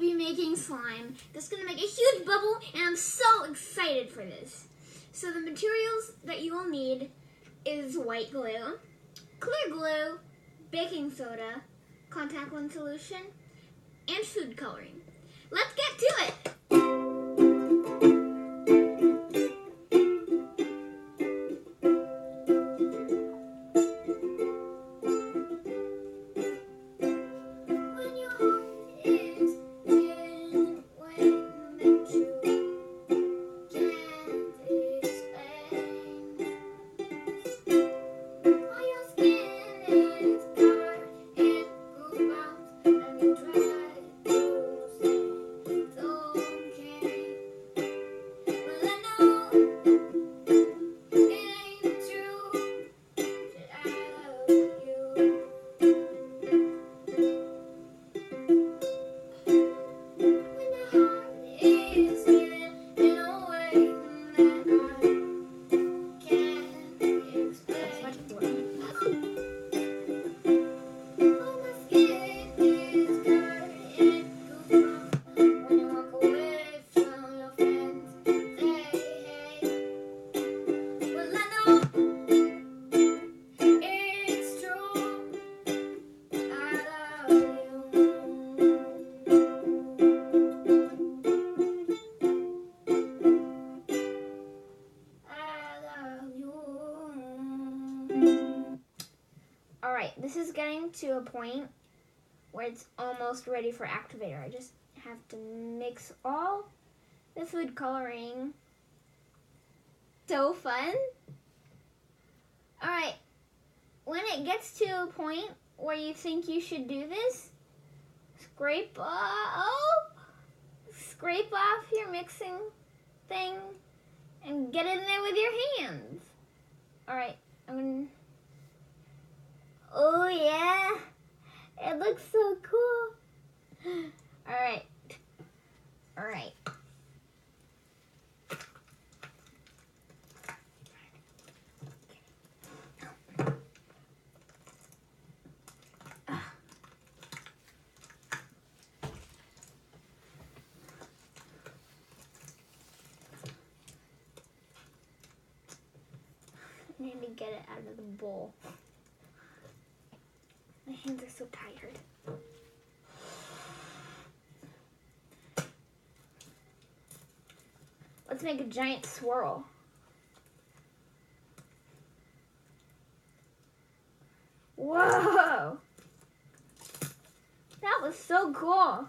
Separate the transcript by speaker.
Speaker 1: be making slime. That's going to make a huge bubble, and I'm so excited for this. So the materials that you will need is white glue, clear glue, baking soda, contact lens solution, and food coloring. Let's get to it! Alright, this is getting to a point where it's almost ready for activator. I just have to mix all the food coloring. So fun. Alright, when it gets to a point where you think you should do this, scrape off your mixing thing and get in there with your hands. Alright, oh yeah, it looks so cool. Alright. I need to get it out of the bowl. My hands are so tired. Let's make a giant swirl. Whoa! That was so cool.